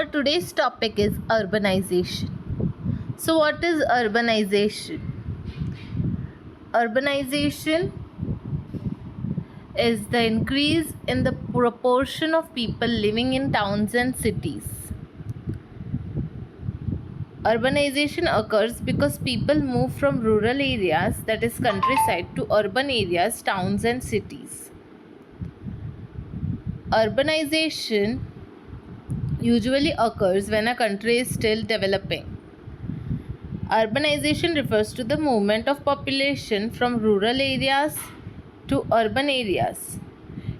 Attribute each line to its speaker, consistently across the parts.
Speaker 1: Our today's topic is urbanization. So, what is urbanization? Urbanization is the increase in the proportion of people living in towns and cities. Urbanization occurs because people move from rural areas, that is countryside, to urban areas, towns and cities. Urbanization usually occurs when a country is still developing. Urbanization refers to the movement of population from rural areas to urban areas.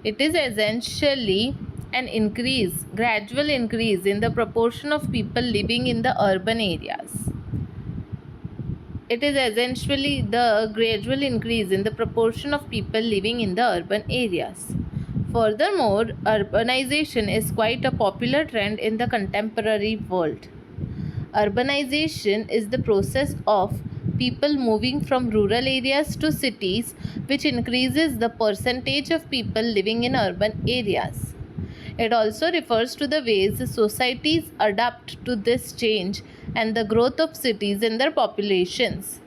Speaker 1: It is essentially an gradual increase in the proportion of people living in the urban areas. It is essentially the gradual increase in the proportion of people living in the urban areas. Furthermore, urbanization is quite a popular trend in the contemporary world. Urbanization is the process of people moving from rural areas to cities, which increases the percentage of people living in urban areas. It also refers to the ways societies adapt to this change and the growth of cities and their populations.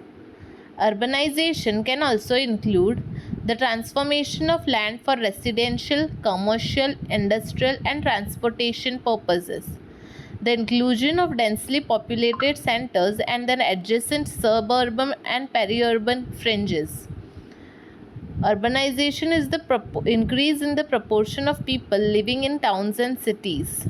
Speaker 1: Urbanization can also include the transformation of land for residential, commercial, industrial, and transportation purposes, the inclusion of densely populated centers and then adjacent suburban and peri-urban fringes. Urbanization is the increase in the proportion of people living in towns and cities.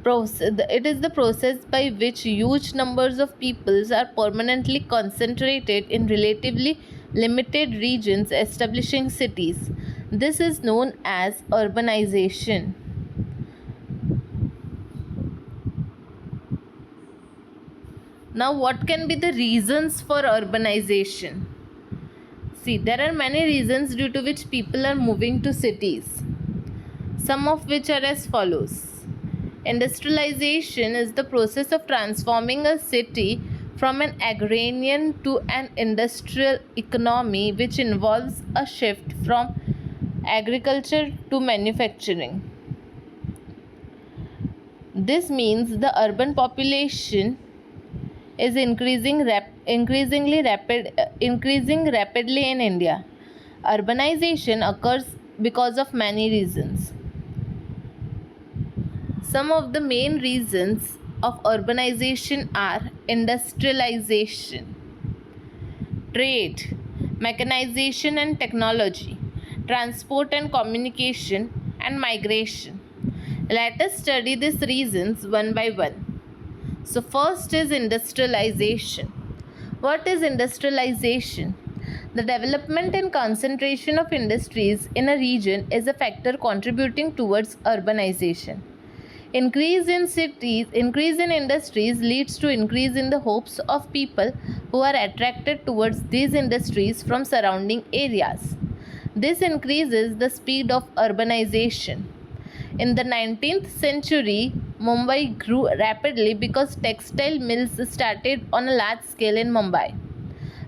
Speaker 1: It is the process by which huge numbers of peoples are permanently concentrated in relatively limited regions, establishing cities. This is known as urbanization. Now, what can be the reasons for urbanization? See, there are many reasons due to which people are moving to cities, some of which are as follows. Industrialization is the process of transforming a city from an agrarian to an industrial economy, which involves a shift from agriculture to manufacturing. This means the urban population is increasing rapidly in India. Urbanization occurs because of many reasons. Some of the main reasons of urbanization are industrialization, trade, mechanization and technology, transport and communication, and migration. Let us study these reasons one by one. So, first is industrialization. What is industrialization? The development and concentration of industries in a region is a factor contributing towards urbanization. Increase in industries leads to increase in the hopes of people who are attracted towards these industries from surrounding areas. This increases the speed of urbanization. In the 19th century, Mumbai grew rapidly because textile mills started on a large scale in Mumbai.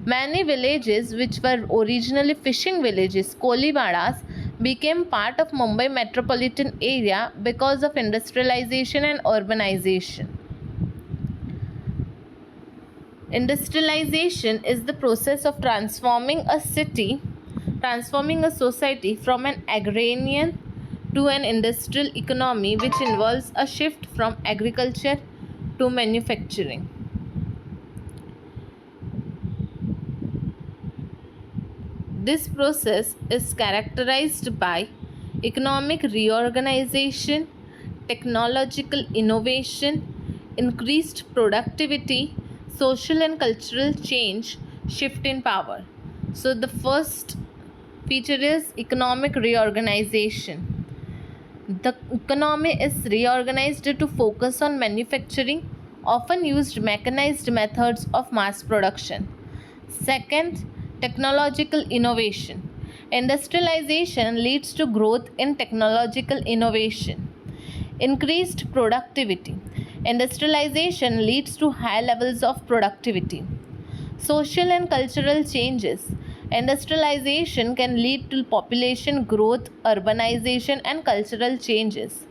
Speaker 1: Many villages which were originally fishing villages, Koliwadas, became part of Mumbai metropolitan area because of industrialization and urbanization. Industrialization is the process of transforming a society from an agrarian to an industrial economy, which involves a shift from agriculture to manufacturing. This process is characterized by economic reorganization, technological innovation, increased productivity, social and cultural change, shift in power. So the first feature is economic reorganization. The economy is reorganized to focus on manufacturing, often used mechanized methods of mass production. Second, technological innovation. Industrialization leads to growth in technological innovation. Increased productivity. Industrialization leads to high levels of productivity. Social and cultural changes. Industrialization can lead to population growth, urbanization, and cultural changes.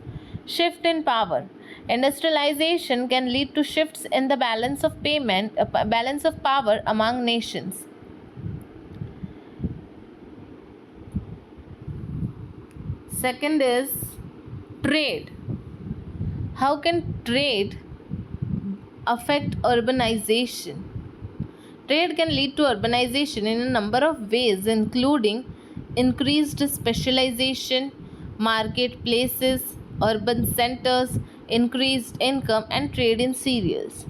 Speaker 1: Shift in power. Industrialization can lead to shifts in the balance of power among nations. Second is trade. How can trade affect urbanization? Trade can lead to urbanization in a number of ways, including increased specialization, marketplaces, urban centers, increased income, and trade in cereals.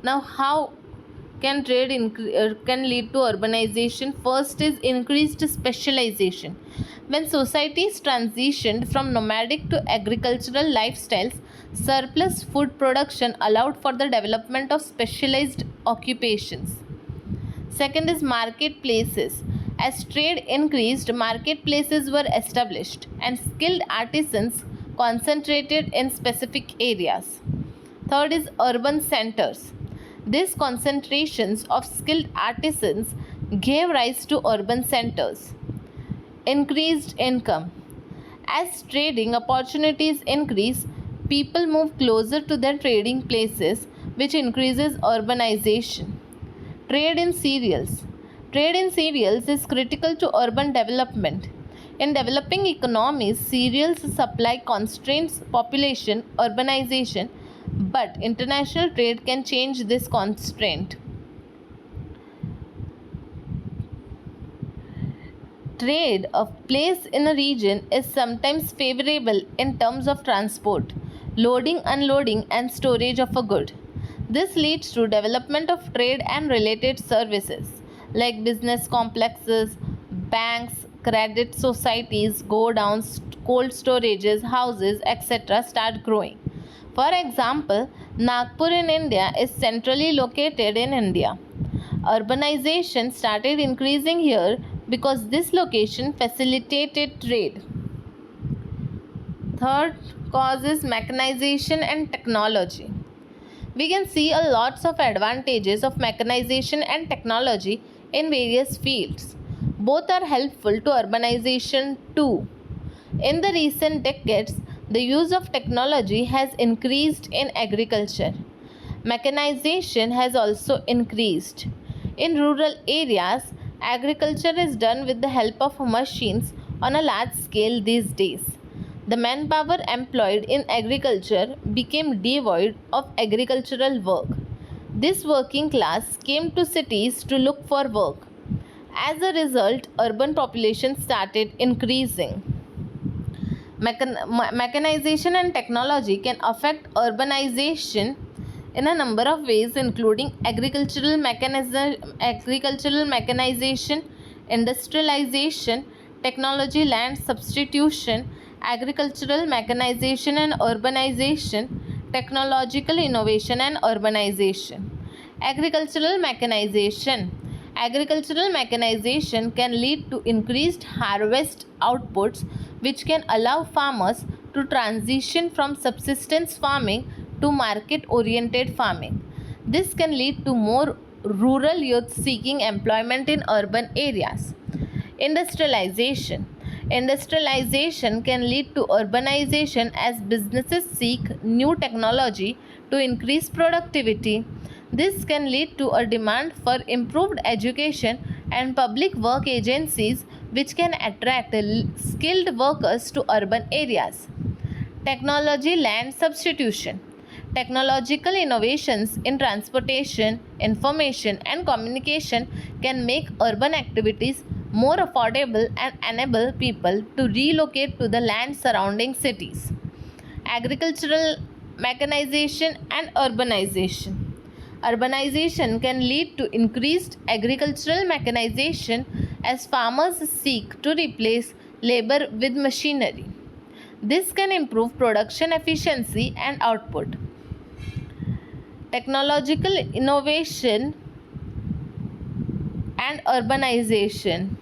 Speaker 1: Now, how can lead to urbanization? First is increased specialization. When societies transitioned from nomadic to agricultural lifestyles, surplus food production allowed for the development of specialized occupations. Second is marketplaces. As trade increased, marketplaces were established and skilled artisans concentrated in specific areas. Third is urban centers. These concentrations of skilled artisans gave rise to urban centers. Increased income. As trading opportunities increase, people move closer to their trading places, which increases urbanization. Trade in cereals. Trade in cereals is critical to urban development. In developing economies, cereals supply constraints population urbanization, but international trade can change this constraint. Trade of place in a region is sometimes favorable in terms of transport, loading, unloading, and storage of a good. This leads to development of trade and related services like business complexes, banks, credit societies, go downs, cold storages, houses, etc. start growing. For example, Nagpur in India is centrally located in India. Urbanization started increasing here because this location facilitated trade. Third cause is mechanization and technology. We can see a lots of advantages of mechanization and technology in various fields. Both are helpful to urbanization too. In the recent decades, the use of technology has increased in agriculture. Mechanization has also increased. In rural areas, agriculture is done with the help of machines on a large scale these days. The manpower employed in agriculture became devoid of agricultural work. This working class came to cities to look for work. As a result, urban population started increasing. Mechanization and technology can affect urbanization in a number of ways, including agricultural mechanization, industrialization, technology land substitution, agricultural mechanization and urbanization, technological innovation and urbanization. Agricultural mechanization. Agricultural mechanization can lead to increased harvest outputs, which can allow farmers to transition from subsistence farming to market oriented farming. This can lead to more rural youth seeking employment in urban areas. Industrialization. Industrialization can lead to urbanization as businesses seek new technology to increase productivity. This can lead to a demand for improved education and public work agencies, which can attract skilled workers to urban areas. Technology land substitution. Technological innovations in transportation, information, and communication can make urban activities more affordable and enable people to relocate to the land surrounding cities. Agricultural mechanization and urbanization. Urbanization can lead to increased agricultural mechanization as farmers seek to replace labor with machinery. This can improve production efficiency and output. Technological innovation and urbanization.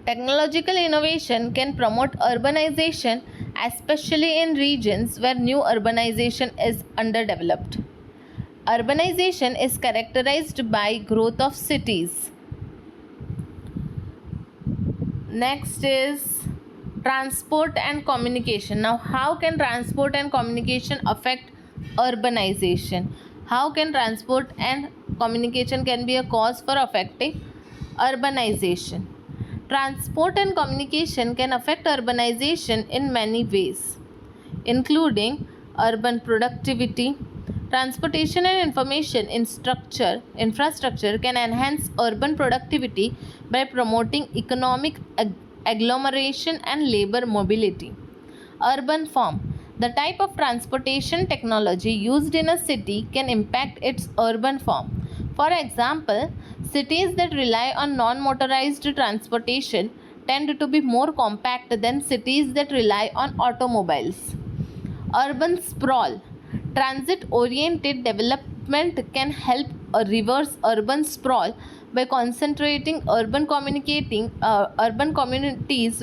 Speaker 1: Technological innovation can promote urbanization, especially in regions where new urbanization is underdeveloped. Urbanization is characterized by growth of cities. Next is Transport and communication. Now, how can transport and communication affect urbanization? How can transport and communication can be a cause for affecting urbanization? Transport and communication can affect urbanization in many ways, including urban productivity. Transportation and information infrastructure can enhance urban productivity by promoting economic agglomeration and labor mobility. Urban form. The type of transportation technology used in a city can impact its urban form. For example, cities that rely on non motorized transportation tend to be more compact than cities that rely on automobiles. Urban sprawl. Transit oriented development can help reverse urban sprawl by concentrating urban communities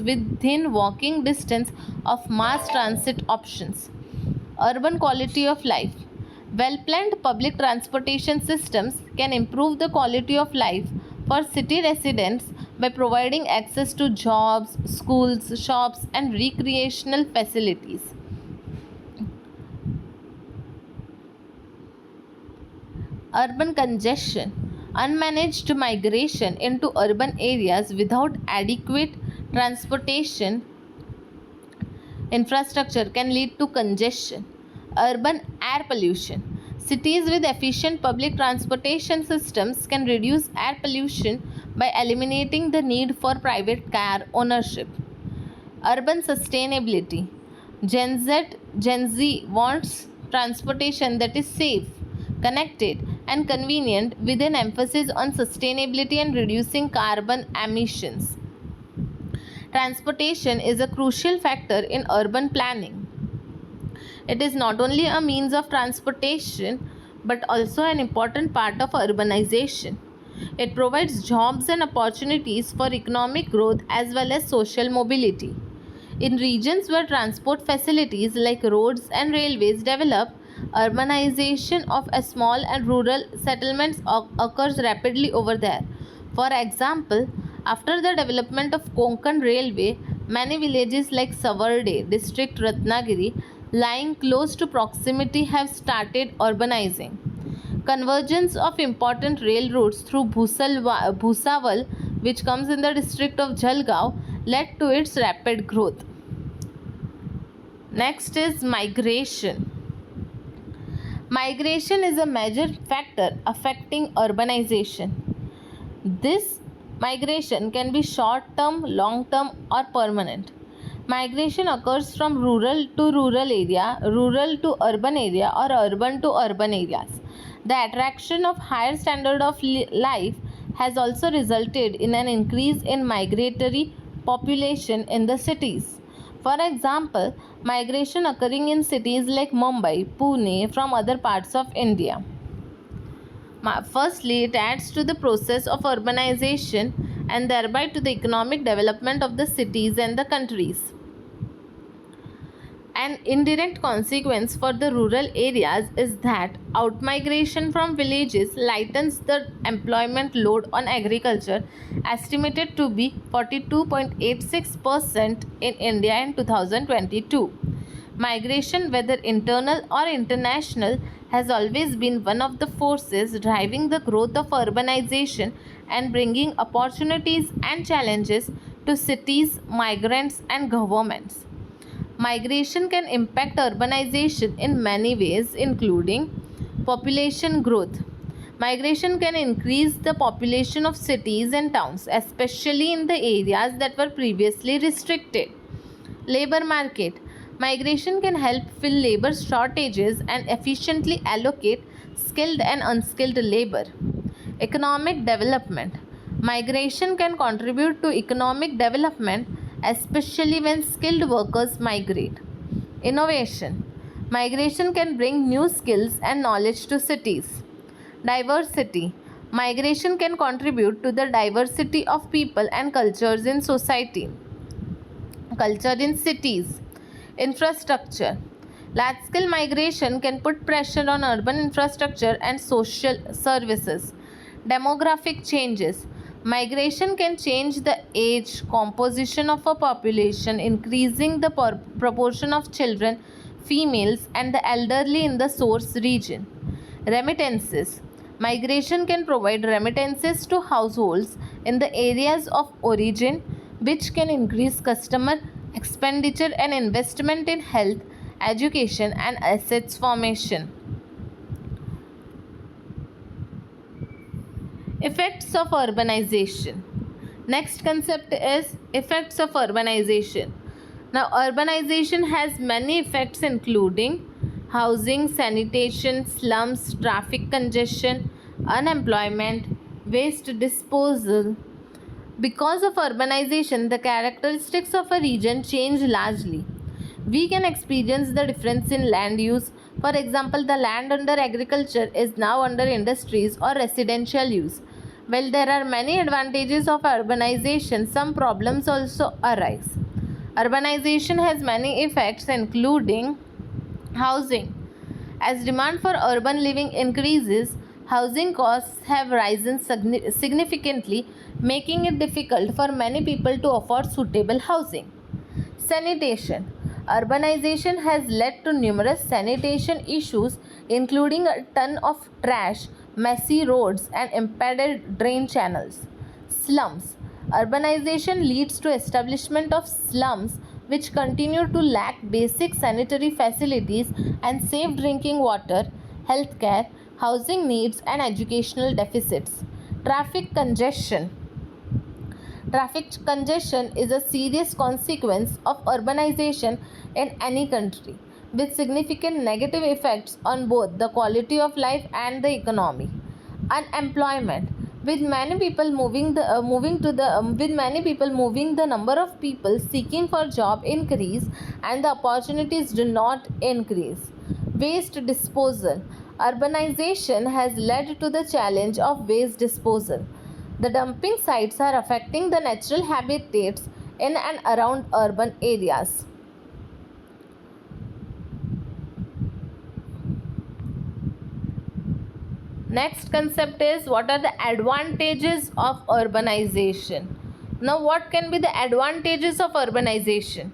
Speaker 1: within walking distance of mass transit options. Urban quality of life. Well planned public transportation systems can improve the quality of life for city residents by providing access to jobs, schools, shops, and recreational facilities. Urban congestion. Unmanaged migration into urban areas without adequate transportation infrastructure can lead to congestion. Urban air pollution. Cities with efficient public transportation systems can reduce air pollution by eliminating the need for private car ownership. Urban sustainability. Gen Z wants transportation that is safe, connected, and convenient with an emphasis on sustainability and reducing carbon emissions. Transportation is a crucial factor in urban planning. It is not only a means of transportation but also an important part of urbanization. It provides jobs and opportunities for economic growth as well as social mobility. In regions where transport facilities like roads and railways develop, urbanization of a small and rural settlements occurs rapidly over there. For example, after the development of Konkan Railway, many villages like Savarde, district Ratnagiri, lying close to proximity have started urbanizing. Convergence of important rail routes through Bhusawal, which comes in the district of Jalgaon, led to its rapid growth. Next is migration. Migration is a major factor affecting urbanization. This migration can be short term, long term, or permanent. Migration occurs from rural to rural area, rural to urban area, or urban to urban areas. The attraction of higher standard of life has also resulted in an increase in migratory population in the cities. For example, migration occurring in cities like Mumbai, Pune from other parts of India. Firstly, it adds to the process of urbanization and thereby to the economic development of the cities and the countries. An indirect consequence for the rural areas is that outmigration from villages lightens the employment load on agriculture, estimated to be 42.86% in India in 2022. Migration, whether internal or international, has always been one of the forces driving the growth of urbanization and bringing opportunities and challenges to cities, migrants, and governments. Migration can impact urbanization in many ways, including population growth. Migration can increase the population of cities and towns, especially in the areas that were previously restricted. Labor market. Migration can help fill labor shortages and efficiently allocate skilled and unskilled labor. Economic development. Migration can contribute to economic development, especially when skilled workers migrate. Innovation. Migration can bring new skills and knowledge to cities. Diversity. Migration can contribute to the diversity of people and cultures in society. Culture in cities. Infrastructure. Large scale migration can put pressure on urban infrastructure and social services. Demographic changes. Migration can change the age composition of a population, increasing the proportion of children, females, and the elderly in the source region. Remittances. Migration can provide remittances to households in the areas of origin, which can increase customer expenditure and investment in health, education, and assets formation. Effects of urbanization. Next concept is effects of urbanization. Now, urbanization has many effects including housing, sanitation, slums, traffic congestion, unemployment, waste disposal. Because of urbanization, the characteristics of a region change largely. We can experience the difference in land use. For example, the land under agriculture is now under industries or residential use. While there are many advantages of urbanization, some problems also arise. Urbanization has many effects, including housing. As demand for urban living increases, housing costs have risen significantly, making it difficult for many people to afford suitable housing. Sanitation. Urbanization has led to numerous sanitation issues, including a ton of trash, messy roads, and impeded drain channels. Slums. Urbanization leads to establishment of slums which continue to lack basic sanitary facilities and safe drinking water, healthcare, housing needs, and educational deficits. Traffic congestion. Traffic congestion is a serious consequence of urbanization in any country, with significant negative effects on both the quality of life and the economy. Unemployment. With many people moving, the number of people seeking for job increase and the opportunities do not increase. Waste disposal. Urbanization has led to the challenge of waste disposal. The dumping sites are affecting the natural habitats in and around urban areas. Next concept is what are the advantages of urbanization. Now, what can be the advantages of urbanization?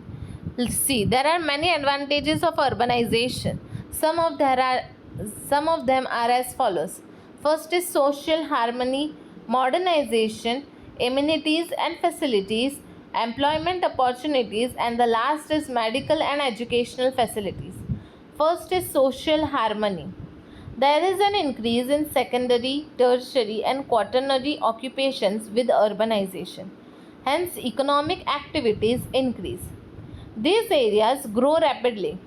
Speaker 1: Let's see, there are many advantages of urbanization. Some of them are as follows. First is social harmony, modernization, amenities and facilities, employment opportunities, and the last is medical and educational facilities. First is social harmony. There is an increase in secondary, tertiary, and quaternary occupations with urbanization. Hence, economic activities increase. These areas grow rapidly.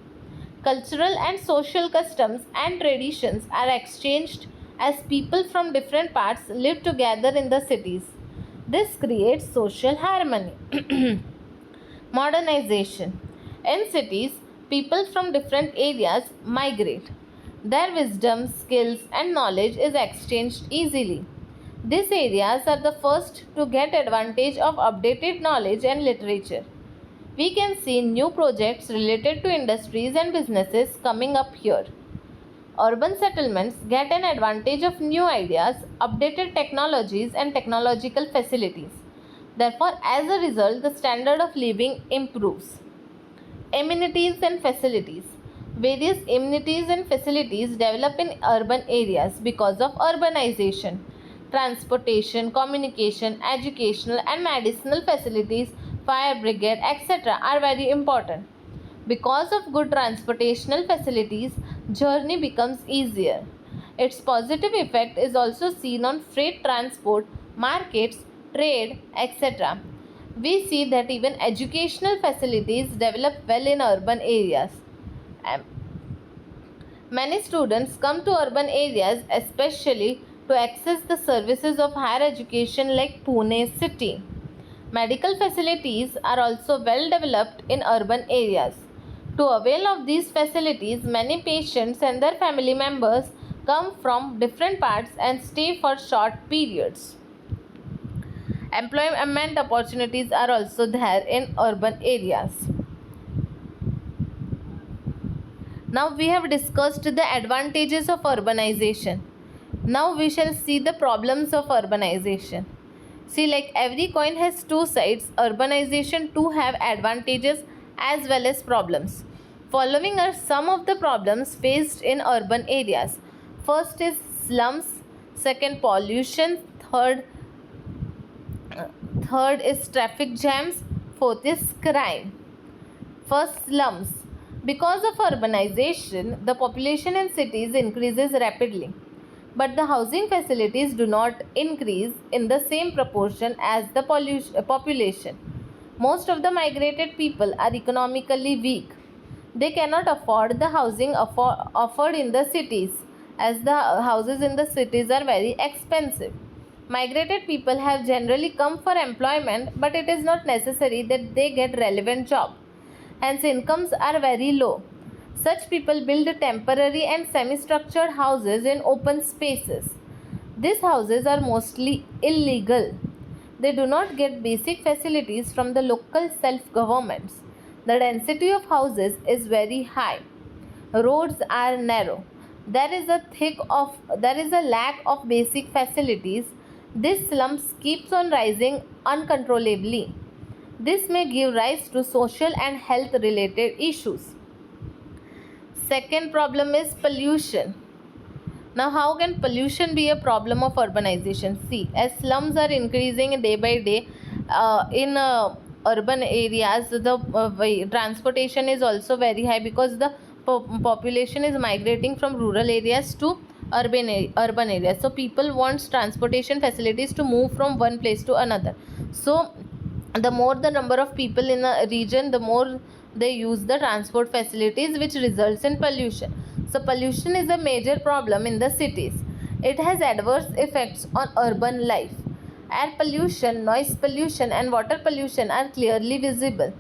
Speaker 1: Cultural and social customs and traditions are exchanged as people from different parts live together in the cities. This creates social harmony. Modernization. In cities, people from different areas migrate. Their wisdom, skills, and knowledge is exchanged easily. These areas are the first to get advantage of updated knowledge and literature. We can see new projects related to industries and businesses coming up here. Urban settlements get an advantage of new ideas, updated technologies, and technological facilities. Therefore, as a result, the standard of living improves. Amenities and facilities. Various amenities and facilities develop in urban areas because of urbanization. Transportation, communication, educational, and medicinal facilities, fire brigade, etc., are very important. Because of good transportational facilities, journey becomes easier. Its positive effect is also seen on freight transport, markets, trade, etc. We see that even educational facilities develop well in urban areas. Many students come to urban areas especially to access the services of higher education like Pune city. Medical facilities are also well developed in urban areas. To avail of these facilities, many patients and their family members come from different parts and stay for short periods. Employment opportunities are also there in urban areas. Now we have discussed the advantages of urbanization. Now we shall see the problems of urbanization. See, like every coin has two sides. Urbanization too have advantages as well as problems. Following are some of the problems faced in urban areas. First is slums, second pollution, third is traffic jams, fourth is crime. First, slums. Because of urbanization, the population in cities increases rapidly, but the housing facilities do not increase in the same proportion as the population. Most of the migrated people are economically weak. They cannot afford the housing offered in the cities, as the houses in the cities are very expensive. Migrated people have generally come for employment, but it is not necessary that they get relevant job. Hence, incomes are very low. Such people build temporary and semi-structured houses in open spaces. These houses are mostly illegal. They do not get basic facilities from the local self-governments. The density of houses is very high. Roads are narrow. There is a lack of basic facilities. This slums keeps on rising uncontrollably. This may give rise to social and health related issues. Second problem is pollution. Now, how can pollution be a problem of urbanization? See, as slums are increasing day by day in urban areas, the transportation is also very high because the population is migrating from rural areas to urban areas. So, people want transportation facilities to move from one place to another. So, the more the number of people in a region, the more they use the transport facilities, which results in pollution. So pollution is a major problem in the cities. It has adverse effects on urban life. Air pollution, noise pollution and water pollution are clearly visible.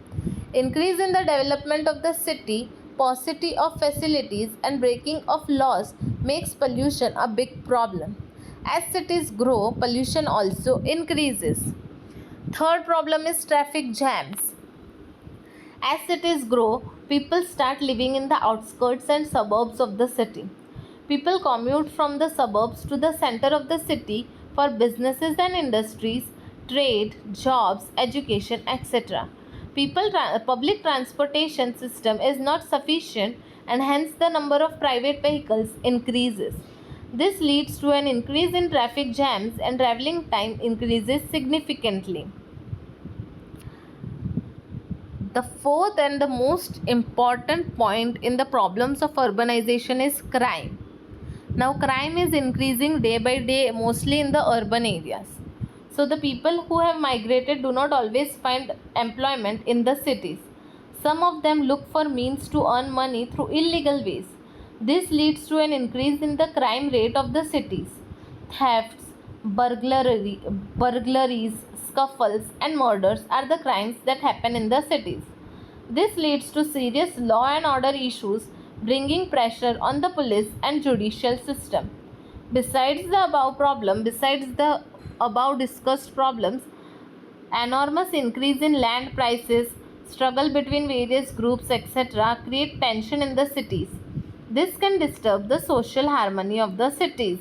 Speaker 1: Increase in the development of the city, paucity of facilities and breaking of laws makes pollution a big problem. As cities grow, pollution also increases. Third problem is traffic jams. As cities grow, people start living in the outskirts and suburbs of the city. People commute from the suburbs to the center of the city for businesses and industries, trade, jobs, education, etc. Public transportation system is not sufficient and hence the number of private vehicles increases. This leads to an increase in traffic jams and traveling time increases significantly. The fourth and the most important point in the problems of urbanization is crime. Now, crime is increasing day by day, mostly in the urban areas. So, the people who have migrated do not always find employment in the cities. Some of them look for means to earn money through illegal ways. This leads to an increase in the crime rate of the cities. Thefts, burglaries, scuffles, and murders are the crimes that happen in the cities. This leads to serious law and order issues, bringing pressure on the police and judicial system. Besides the above discussed problems, enormous increase in land prices, struggle between various groups, etc., create tension in the cities. This can disturb the social harmony of the cities.